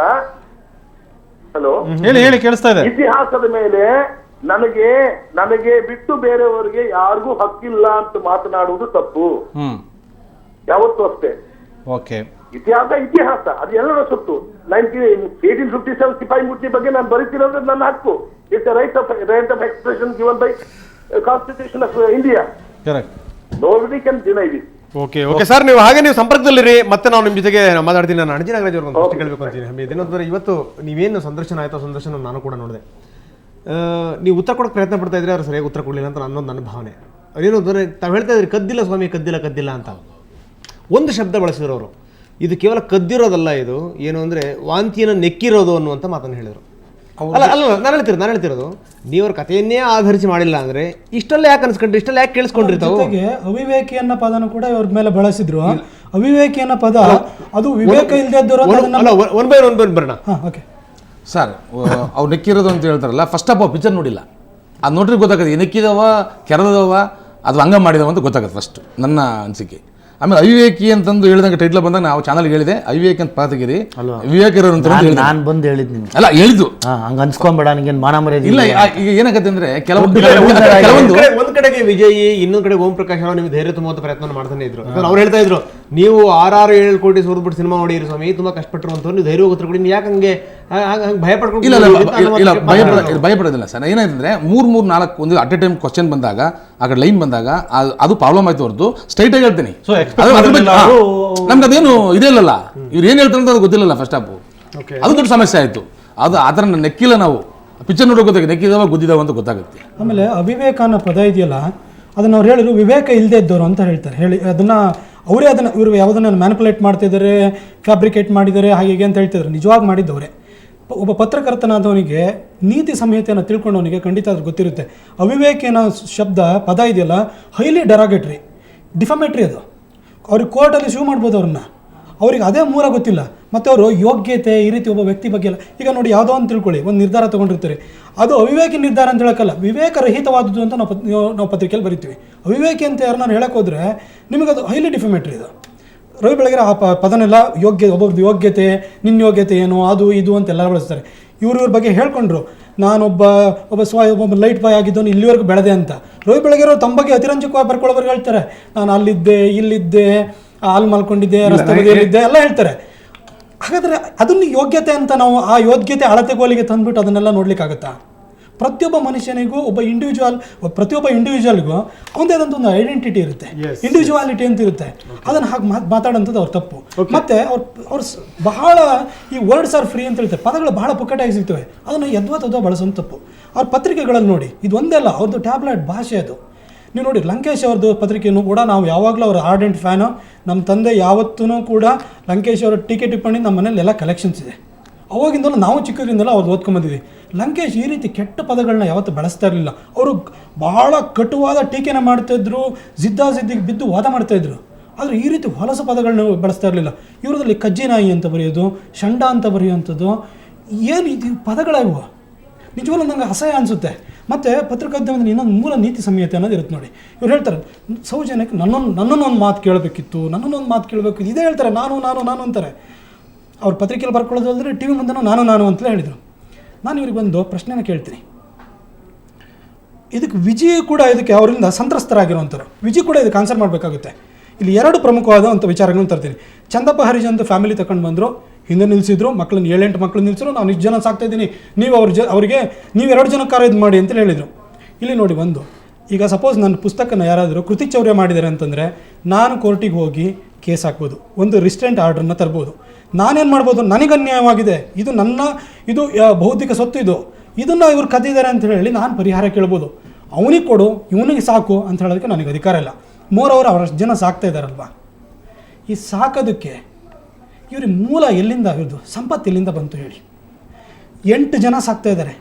ಹಲೋ ಹೇಳಿ ಕೇಳಿಸ್ತಾ ಇದೆ. ಇತಿಹಾಸದ ಮೇಲೆ ನನಗೆ ಬಿಟ್ಟು ಬೇರೆಯವರಿಗೆ ಯಾರಿಗೂ ಹಕ್ಕಿಲ್ಲ ಅಂತ ಮಾತನಾಡುವುದು ತಪ್ಪು. ಯಾವತ್ತೂ ಅಷ್ಟೇ. ಓಕೆ, ಇತಿಹಾಸ ಅದು ಎಲ್ಲರ ಸುತ್ತು. 1857 ಸಿಪಾಯಿ ಮೂರ್ತಿ ಬಗ್ಗೆ ನಾನು ಬರೀತಿರೋದು ನನ್ನ ಹಕ್ಕು. It's right of expression given by constitution of India. Correct. Nobody can deny this. Okay sir, ನೀವು ಹಾಗೆ ನೀವು ಸಂಪರ್ಕದಲ್ಲಿರಿ, ಮತ್ತೆ ನಾವು ನಿಮ್ಮ ಜೊತೆಗೆ ಮಾತಾಡ್ತೀನಿ. ನಾನು ಅಣಜಿ ನಾಗರಾಜ್ ಅವ್ರಿಗೆ ಒಂದು ಪ್ರಶ್ನೆ ಕೇಳಬೇಕು ಅಂತೀನಿ. ಇದೇನಂದ್ರೆ ಇವತ್ತು ನೀವೇನು ಸಂದರ್ಶನ ಆಯ್ತು, ಸಂದರ್ಶನ ನಾನು ಕೂಡ ನೋಡಿದೆ. ನೀವು ಉತ್ತರ ಕೊಡೋಕೆ ಪ್ರಯತ್ನ ಪಡ್ತಾ ಇದ್ರೆ ಅವ್ರು ಸರಿಯಾಗಿ ಉತ್ತರ ಕೊಡಲಿಲ್ಲ ಅಂತ ನನ್ನ ಭಾವನೆ. ಏನು ಅಂದರೆ ತಾವು ಹೇಳ್ತಾ ಇದ್ರಿ ಕದ್ದಿಲ್ಲ ಸ್ವಾಮಿ, ಕದ್ದಿಲ್ಲ ಅಂತ ಒಂದು ಶಬ್ದ ಬಳಸಿದ್ರು ಅವರು. ಇದು ಕೇವಲ ಕದ್ದಿರೋದಲ್ಲ, ಇದು ಏನು ಅಂದರೆ ವಾಂತಿಯನ್ನು ನೆಕ್ಕಿರೋದು ಅನ್ನುವಂಥ ಮಾತನ್ನು ಹೇಳಿದರು. ಅಲ್ಲ ನಾನು ಹೇಳ್ತಿರೋದು ನೀವು ಅವ್ರ ಕಥೆಯನ್ನೇ ಆಧರಿಸಿ ಮಾಡಿಲ್ಲ ಅಂದ್ರೆ ಇಷ್ಟೆಲ್ಲ ಯಾಕೆ ಅನ್ಸ್ಕೊಂಡ್ರಿ, ಇಷ್ಟೆಲ್ಲ ಯಾಕೆ ಕೇಳಿಸ್ಕೊಂಡ್ರಿ? ಜೊತೆಗೆ ಅವಿವೇಕಿ ಅನ್ನೋ ಪದನ ಕೂಡ ಇವ್ರ ಮೇಲೆ ಬಳಸಿದ್ರು. ಅವಿವೇಕಿ ಅನ್ನೋ ಪದ ಅದು ವಿವೇಕ ಇಲ್ಲದೆ ಒನ್ ಬೈ ಒನ್ ಬರೋಣ. ಓಕೆ ಸರ್, ಅವ್ರು ನೆಕ್ಕಿರೋದು ಅಂತ ಹೇಳ್ತಾರಲ್ಲ, ಫಸ್ಟ್ ಆಫ್ ಆಲ್ ಪಿಕ್ಚರ್ ನೋಡಿಲ್ಲ. ಅದು ನೋಡ್ರಿ ಗೊತ್ತಾಗತ್ತೆ, ನೆಕ್ಕಿದವ ಕೆರೆದವ ಅದು ಹಂಗ ಮಾಡಿದವ ಅಂತ ಗೊತ್ತಾಗತ್ತೆ ಫಸ್ಟ್ ನನ್ನ ಅನಿಸಿಕೆ. ಆಮೇಲೆ ಅವಿವೇಕಿ ಅಂತಂದು ಹೇಳಿದಂಗೆ ಟೈಟ್ಲ್ ಬಂದಾಗ ನಾವು ಚಾನಲ್ ಹೇಳಿದೆ ಅವಿವೇಕಿ ಅಂತ ಪಾತಗಿರಿ ವಿವೇಕ್ ಇರೋರು ಅಂತ ನಾನು ಬಂದು ಹೇಳಿದ್ ನಿಮ್ಗೆ ಅಲ್ಲ ಹೇಳಿದ್ದು ಹಂಗ ಅನ್ಸ್ಕೊಂಬೇಡ ನಿಂಗೇನು ಮಾನ ಮರ್ಯಾದೆ ಇಲ್ಲ. ಈಗ ಏನಾಗತ್ತೆ ಅಂದ್ರೆ ಕೆಲವೊಂದು ಒಂದ್ ಕಡೆಗೆ ವಿಜಯ್, ಇನ್ನೊಂದ್ ಕಡೆ ಓಂ ಪ್ರಕಾಶ್ ಅವರು ನಿಮ್ಗೆ ಧೈರ್ಯ ತುಂಬುವಂತ ಪ್ರಯತ್ನ ಮಾಡ್ತಾನೆ ಇದ್ರು. ಅವ್ರು ಹೇಳ್ತಾ ಇದ್ರು, ನೀವು 6-7 ಕೋಟಿ ಸೋದ್ಬಿಟ್ಟು ಸಿನಿಮಾ ನೋಡಿರಿ ಸ್ವಾಮಿ, ತುಂಬಾ ಕಷ್ಟಪಟ್ಟಿರುವಂತವ್ರು, ನೀವು ಧೈರ್ಯ ಉತ್ತರ ಕೊಡಿ, ಯಾಕೆ ಹಂಗೆ ಭಯ ಪಡ್ಕೊಂಡು? ಇಲ್ಲ, ಭಯಪಡೋದಿಲ್ಲ ಸರ್. ಏನಾಯ್ತಂದ್ರೆ 3-4 ಒಂದು ಅಟ್ ಎ ಟೈಮ್ ಕ್ವಶನ್ ಬಂದಾಗ, ಆ ಕಡೆ ಲೈನ್ ಬಂದಾಗ ಅದು ಪ್ರಾಬ್ಲಮ್ ಆಯ್ತು ಹೊರತು ಸ್ಟ್ರೈಟ್ ಆಗಿ ಹೇಳ್ತೀನಿ. ನಮ್ಗೆ ಅದೇನು ಇದೇ ಇಲ್ಲಲ್ಲ, ಇವ್ರು ಏನ್ ಹೇಳ್ತಾರೆ ಅಂತ ಅದು ಗೊತ್ತಿಲ್ಲಲ್ಲ ಫಸ್ಟ್ ಹಾಫ್. ಅದು ದೊಡ್ಡ ಸಮಸ್ಯೆ ಆಯ್ತು. ಅದು ಆ ಥರ ನೆಕ್ಕಿಲ್ಲ. ನಾವು ಪಿಕ್ಚರ್ ನೋಡೋ ಗೊತ್ತಾಗುತ್ತೆ, ನೆಕ್ಕಿದಾವ ಗುದ್ದಿದಾವ ಅಂತ ಗೊತ್ತಾಗುತ್ತೆ. ಆಮೇಲೆ ಅವಿವೇಕ ಅನ್ನೋ ಪದ ಇದೆಯಲ್ಲ, ಅದನ್ನ ಅವ್ರು ಹೇಳಿದ್ರು ವಿವೇಕ ಇಲ್ಲದೆ ಇದ್ದವರು ಅಂತ ಹೇಳ್ತಾರೆ. ಹೇಳಿ ಅದನ್ನ ಅವರೇ ಅದನ್ನ ಇವರು ಯಾವುದನ್ನ ಮ್ಯಾನಿಪುಲೇಟ್ ಮಾಡ್ತಿದ್ದಾರೆ, ಫ್ಯಾಬ್ರಿಕೇಟ್ ಮಾಡಿದ್ದಾರೆ ಹಾಗೆ ಅಂತ ಹೇಳ್ತಿದ್ದಾರೆ. ನಿಜವಾಗಿ ಮಾಡಿದ್ದವರೇ. ಒಬ್ಬ ಪತ್ರಕರ್ತನಾದವನಿಗೆ ನೀತಿ ಸಂಹಿತೆಯನ್ನು ತಿಳ್ಕೊಂಡವನಿಗೆ ಖಂಡಿತ ಅದ್ರ ಗೊತ್ತಿರುತ್ತೆ. ಅವಿವೇಕಿನ ಶಬ್ದ ಪದ ಇದೆಯಲ್ಲ, ಹೈಲಿ ಡೆರಾಗೇಟ್ರಿ, ಡಿಫಮೇಟ್ರಿ. ಅದು ಅವ್ರಿಗೆ ಕೋರ್ಟಲ್ಲಿ ಶೂ ಮಾಡ್ಬೋದು ಅವ್ರನ್ನ. ಅವ್ರಿಗೆ ಅದೇ ಮೂಲ ಗೊತ್ತಿಲ್ಲ. ಮತ್ತು ಅವರು ಯೋಗ್ಯತೆ ಈ ರೀತಿ ಒಬ್ಬ ವ್ಯಕ್ತಿ ಬಗ್ಗೆ ಎಲ್ಲ. ಈಗ ನೋಡಿ, ಯಾವುದೋ ಅಂತ ತಿಳ್ಕೊಳ್ಳಿ, ಒಂದು ನಿರ್ಧಾರ ತೊಗೊಂಡಿರ್ತಾರೆ, ಅದು ಅವಿವೇಕಿ ನಿರ್ಧಾರ ಅಂತ ಹೇಳೋಕ್ಕಲ್ಲ, ವಿವೇಕರಹಿತವಾದದ್ದು ಅಂತ ನಾವು ಪತ್ರಿಕೆಯಲ್ಲಿ ಬರಿತೀವಿ. ಅವಿವೇಕಿ ಅಂತ ಯಾರನ್ನ ಹೇಳಕ್ಕೆ ಹೋದರೆ ನಿಮಗೆ ಅದು ಹೈಲಿ ಡಿಫಮೇಟ್ರಿ. ಇದು ರವಿ ಬೆಳಗೆರೆ ಆ ಪದನೆಲ್ಲ ಒಬ್ಬೊಬ್ರದ್ದು ಯೋಗ್ಯತೆ, ನಿನ್ನ ಯೋಗ್ಯತೆ ಏನು, ಅದು ಇದು ಅಂತೆಲ್ಲ ಬಳಸ್ತಾರೆ. ಇವ್ರ ಬಗ್ಗೆ ಹೇಳ್ಕೊಂಡ್ರು, ನಾನೊಬ್ಬ ಲೈಟ್ ಬಾಯ್ ಆಗಿದ್ದವನು ಇಲ್ಲಿವರೆಗೂ ಬೆಳೆದೆ ಅಂತ. ರವಿ ಬೆಳಗೆರೆ ತಮ್ಮ ಬಗ್ಗೆ ಅತಿರಂಜಕವಾಗಿ ಬರ್ಕೊಳ್ಳೋರು ಹೇಳ್ತಾರೆ, ನಾನು ಅಲ್ಲಿದ್ದೆ, ಇಲ್ಲಿದ್ದೆ, ಅಲ್ಲಿ ಮಲ್ಕೊಂಡಿದ್ದೆ, ರಸ್ತೆ ಬದಿಯಲ್ಲಿದ್ದೆ ಎಲ್ಲ ಹೇಳ್ತಾರೆ. ಹಾಗಾದರೆ ಅದನ್ನು ಯೋಗ್ಯತೆ ಅಂತ ನಾವು ಆ ಯೋಗ್ಯತೆ ಅಳತೆಗೋಲಿಗೆ ತಂದುಬಿಟ್ಟು ಅದನ್ನೆಲ್ಲ ನೋಡ್ಲಿಕ್ಕಾಗತ್ತಾ? ಪ್ರತಿಯೊಬ್ಬ ಮನುಷ್ಯನಿಗೂ ಪ್ರತಿಯೊಬ್ಬ ಇಂಡಿವಿಜುವಲ್ಗೂ ಅವನದೇ ಆದಂಥ ಒಂದು ಐಡೆಂಟಿಟಿ ಇರುತ್ತೆ, ಇಂಡಿವಿಜುವಾಲಿಟಿ ಅಂತ ಇರುತ್ತೆ. ಅದನ್ನು ಹಾಗೆ ಮಾತಾಡೋಂಥದ್ದು ಅವ್ರ ತಪ್ಪು. ಮತ್ತು ಅವ್ರು ಬಹಳ ಈ ವರ್ಡ್ಸ್ ಆರ್ ಫ್ರೀ ಅಂತ ಹೇಳ್ತಾರೆ, ಪದಗಳು ಬಹಳ ಪುಕ್ಕಟಾಗಿ ಸಿಗ್ತವೆ, ಅದನ್ನು ಯದ್ವಾ ಬಳಸೋದು ತಪ್ಪು. ಅವ್ರ ಪತ್ರಿಕೆಗಳಲ್ಲಿ ನೋಡಿ, ಇದು ಒಂದೇ ಅಲ್ಲ, ಅವ್ರದ್ದು ಟ್ಯಾಬ್ಲೆಟ್ ಭಾಷೆ ಅದು. ನೀವು ನೋಡಿ, ಲಂಕೇಶ್ ಅವ್ರದ್ದು ಪತ್ರಿಕೆಯನ್ನು ಕೂಡ ನಾವು ಯಾವಾಗಲೂ ಅವ್ರ ಆರ್ಡೆಂಟ್ ಫ್ಯಾನು. ನಮ್ಮ ತಂದೆ ಯಾವತ್ತೂ ಕೂಡ ಲಂಕೇಶ್ ಅವರ ಟೀಕೆ ಟಿಪ್ಪಣಿ ನಮ್ಮ ಮನೇಲೆಲ್ಲ ಕಲೆಕ್ಷನ್ಸ್ ಇದೆ. ಅವಾಗಿಂದಲೂ ನಾವು ಚಿಕ್ಕದ್ರಿಂದಲೂ ಅವ್ರು ಓದ್ಕೊಂಬಂದಿದ್ದೀವಿ. ಲಂಕೇಶ್ ಈ ರೀತಿ ಕೆಟ್ಟ ಪದಗಳನ್ನ ಯಾವತ್ತೂ ಬಳಸ್ತಾ ಇರಲಿಲ್ಲ. ಅವರು ಬಹಳ ಕಟುವಾದ ಟೀಕೆನ ಮಾಡ್ತಾಯಿದ್ರು, ಜಿದ್ದಾಜಿದ್ದಿಗೆ ಬಿದ್ದು ವಾದ ಮಾಡ್ತಾಯಿದ್ರು. ಆದರೆ ಈ ರೀತಿ ಹೊಲಸು ಪದಗಳನ್ನ ಬಳಸ್ತಾ ಇರಲಿಲ್ಲ. ಇವರದಲ್ಲಿ ಕಜ್ಜಿನಾಯಿ ಅಂತ ಬರೆಯೋದು, ಶಂಡ ಅಂತ ಬರೆಯುವಂಥದ್ದು, ಏನು ಇದು ಪದಗಳಿವು? ನಿಜವಾಗ್ಲೂ ನನಗೆ ಅಸಹ್ಯ ಅನಿಸುತ್ತೆ. ಮತ್ತು ಪತ್ರಿಕೋದ್ಯಮದಲ್ಲಿ ಇನ್ನೊಂದು ಮೂಲ ನೀತಿ ಸಂಹಿತೆ ಅನ್ನೋದು ಇರುತ್ತೆ ನೋಡಿ. ಇವ್ರು ಹೇಳ್ತಾರೆ, ಸೌಜನ್ಯಕ್ಕೆ ನನ್ನನ್ನೊಂದು ಮಾತು ಕೇಳಬೇಕಿತ್ತು, ನನ್ನನ್ನೊಂದು ಮಾತು ಕೇಳಬೇಕು, ಇದೇ ಹೇಳ್ತಾರೆ, ನಾನು ಅಂತಾರೆ. ಅವ್ರ ಪತ್ರಿಕೆಯಲ್ಲಿ ಬರ್ಕೊಳ್ಳೋದು ಅಲ್ಲದೆ ಟಿ ವಿ ಮುಂದೆ ನಾನು ಅಂತಲೇ ಹೇಳಿದರು. ನಾನು ಇವ್ರಿಗೆ ಬಂದು ಪ್ರಶ್ನೆನ ಕೇಳ್ತೀನಿ. ಇದಕ್ಕೆ ವಿಜಯ್ ಕೂಡ ಇದಕ್ಕೆ ಅವರಿಂದ ಸಂತ್ರಸ್ತರಾಗಿರುವಂಥವ್ರು, ವಿಜಯ್ ಕೂಡ ಇದಕ್ಕೆ ಆನ್ಸರ್ ಮಾಡಬೇಕಾಗುತ್ತೆ. ಇಲ್ಲಿ 2 ಪ್ರಮುಖವಾದಂಥ ವಿಚಾರಗಳನ್ನು ತರ್ತೀನಿ. ಚಂದಪ್ಪ ಹರಿಜನ್ ಫ್ಯಾಮಿಲಿ ತಗೊಂಡು ಬಂದರು, ಹಿಂದೆ ನಿಲ್ಲಿಸಿದ್ರು, ಮಕ್ಕಳನ್ನ 7-8 ಮಕ್ಕಳು ನಿಲ್ಲಿಸಿದ್ರು, ನಾನು ಇಷ್ಟು ಜನ ಸಾಕ್ತಾಯಿದ್ದೀನಿ, ನೀವು ಅವರಿಗೆ ನೀವು 2 ಜನಕ್ಕಾರ ಇದು ಮಾಡಿ ಅಂತ ಹೇಳಿದರು. ಇಲ್ಲಿ ನೋಡಿ, ಈಗ ಸಪೋಸ್ ನನ್ನ ಪುಸ್ತಕನ ಯಾರಾದರೂ ಕೃತಿ ಚೌರ್ಯ ಮಾಡಿದ್ದಾರೆ ಅಂತಂದರೆ ನಾನು ಕೋರ್ಟಿಗೆ ಹೋಗಿ ಕೇಸ್ ಹಾಕ್ಬೋದು, ಒಂದು ರಿಸ್ಟ್ರೆಂಟ್ ಆರ್ಡ್ರನ್ನ ತರ್ಬೋದು. ನಾನೇನು ಮಾಡ್ಬೋದು, ನನಗೆ ಅನ್ಯಾಯವಾಗಿದೆ, ಇದು ಬೌದ್ಧಿಕ ಸ್ವತ್ತು, ಇದನ್ನು ಇವ್ರು ಕದ್ದಿದ್ದಾರೆ ಅಂತ ಹೇಳಿ ನಾನು ಪರಿಹಾರ ಕೇಳ್ಬೋದು. ಅವನಿಗೆ ಕೊಡು, ಇವನಿಗೆ ಸಾಕು ಅಂತ ಹೇಳೋದಕ್ಕೆ ನನಗೆ ಅಧಿಕಾರ ಇಲ್ಲ. ಅವರಷ್ಟು ಜನ ಸಾಕ್ತಾ ಇದ್ದಾರಲ್ವ, ಈ ಸಾಕೋದಕ್ಕೆ ಇವ್ರಿಗೆ ಮೂಲ ಎಲ್ಲಿಂದ, ಇವ್ರದ್ದು ಸಂಪತ್ತು ಎಲ್ಲಿಂದ ಬಂತು ಹೇಳಿ? 8 ಜನ ಸಾಕ್ತಾ ಇದ್ದಾರೆ.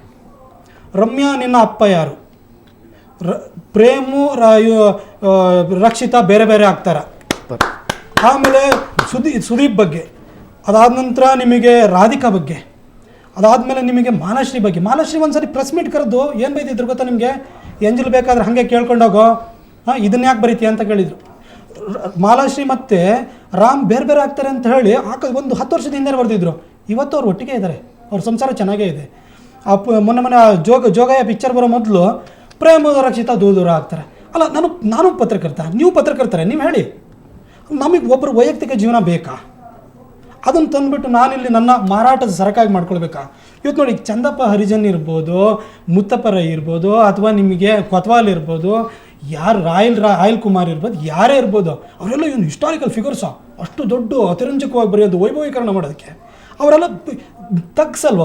ರಮ್ಯಾ ನಿನ್ನ ಅಪ್ಪ ಯಾರು? ಪ್ರೇಮು ರಕ್ಷಿತಾ ಬೇರೆ ಬೇರೆ ಆಗ್ತಾರ. ಆಮೇಲೆ ಸುದೀಪ್ ಬಗ್ಗೆ, ಅದಾದ ನಂತರ ನಿಮಗೆ ರಾಧಿಕಾ ಬಗ್ಗೆ, ಅದಾದಮೇಲೆ ನಿಮಗೆ ಮಾಲಾಶ್ರೀ ಬಗ್ಗೆ. ಮಾಲಾಶ್ರೀ ಒಂದು ಸರಿ ಪ್ರೆಸ್ ಮೀಟ್ ಕರೆದು ಏನು ಬೈದಿದ್ರು ಗೊತ್ತಾ ನಿಮಗೆ? ಎಂಜಲ್ ಬೇಕಾದ್ರೆ ಹಾಗೆ ಕೇಳ್ಕೊಂಡೋಗೋ, ಇದನ್ನ ಯಾಕೆ ಬರೀತೀಯ ಅಂತ ಕೇಳಿದರು. ಮಾಲಾಶ್ರೀ ಮತ್ತು ರಾಮ್ ಬೇರೆ ಬೇರೆ ಆಗ್ತಾರೆ ಅಂತ ಹೇಳಿ ಒಂದು 10 ವರ್ಷದ ಹಿಂದೆ ಬರೆದಿದ್ರು. ಇವತ್ತು ಅವ್ರು ಒಟ್ಟಿಗೆ ಇದ್ದಾರೆ, ಅವ್ರ ಸಂಸಾರ ಚೆನ್ನಾಗೇ ಇದೆ. ಮೊನ್ನೆ ಜೋಗಯ್ಯ ಪಿಕ್ಚರ್ ಬರೋ ಮೊದಲು ಪ್ರೇಮ ರಕ್ಷಿತಾ ದೂರ ಆಗ್ತಾರೆ. ಅಲ್ಲ, ನಾನು ಪತ್ರಕರ್ತ, ನೀವು ಪತ್ರಕರ್ತಾರೆ, ನೀವು ಹೇಳಿ, ನಮಗೆ ಒಬ್ಬರು ವೈಯಕ್ತಿಕ ಜೀವನ ಬೇಕಾ? ಅದನ್ನು ತಂದುಬಿಟ್ಟು ನಾನಿಲ್ಲಿ ನನ್ನ ಮಾರಾಟದ ಸರಕಾಗಿ ಮಾಡ್ಕೊಳ್ಬೇಕಾ? ಇವತ್ತು ನೋಡಿ, ಚಂದಪ್ಪ ಹರಿಜನ್ ಇರ್ಬೋದು, ಮುತ್ತಪ್ಪ ರೈ ಇರ್ಬೋದು, ಅಥವಾ ನಿಮಗೆ ಕೊತ್ವಾಲ್ ಇರ್ಬೋದು, ಯಾರು ರಾಯಲ್ ಕುಮಾರ್ ಇರ್ಬೋದು, ಯಾರೇ ಇರ್ಬೋದು, ಅವರೆಲ್ಲ ಇವನು ಹಿಸ್ಟಾರಿಕಲ್ ಫಿಗರ್ಸು. ಅಷ್ಟು ದೊಡ್ಡ ಅತಿರಂಜಕವಾಗಿ ಬರೆಯೋದು, ವೈಭವೀಕರಣ ಮಾಡೋದಕ್ಕೆ ಅವರೆಲ್ಲ ತಗ್ಸಲ್ವ?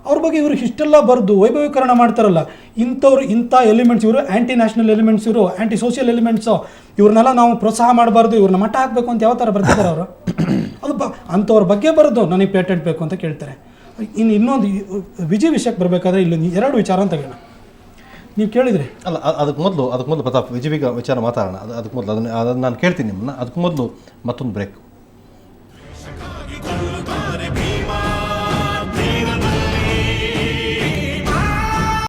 ಅವ್ರ ಬಗ್ಗೆ ಇವರು ಇಷ್ಟೆಲ್ಲ ಬರೆದು ವೈಭವೀಕರಣ ಮಾಡ್ತಾರಲ್ಲ, ಇಂಥ ಎಲಿಮೆಂಟ್ಸ್, ಇವರು ಆ್ಯಂಟಿ ನ್ಯಾಷನಲ್ ಎಲಿಮೆಂಟ್ಸ್, ಇವರು ಆ್ಯಂಟಿ ಸೋಷಿಯಲ್ ಎಲಿಮೆಂಟ್ಸು, ಇವ್ರನ್ನೆಲ್ಲ ನಾವು ಪ್ರೋತ್ಸಾಹ ಮಾಡಬಾರ್ದು, ಇವ್ರನ್ನ ಮಟ್ಟ ಹಾಕಬೇಕು ಅಂತ ಯಾವ ಥರ ಬರ್ತಿದ್ದಾರೆ ಅವರು. ಅದು ಅಂಥವ್ರ ಬಗ್ಗೆ ಬರೋದು ನನಗೆ ಪೇಟೆಂಟ್ ಬೇಕು ಅಂತ ಕೇಳ್ತಾರೆ. ಇನ್ನೊಂದು ವಿಜಯ್ ವಿಷಯಕ್ಕೆ ಬರಬೇಕಾದ್ರೆ ಇಲ್ಲಿ 2 ವಿಚಾರ ಅಂತ ಹೇಳೋಣ. ನೀವು ಕೇಳಿದ್ರಿ ಅಲ್ಲ, ಅದಕ್ಕೆ ಮೊದಲು ಪ್ರತಾಪ್ ವಿಜಯ್ ವಿಚಾರ ಮಾತಾಡೋಣ. ಅದಕ್ಕೆ ಮೊದಲು ಅದನ್ನು ನಾನು ಕೇಳ್ತೀನಿ ನಿಮ್ಮನ್ನ. ಅದಕ್ಕೆ ಮೊದಲು ಮತ್ತೊಂದು ಬ್ರೇಕ್.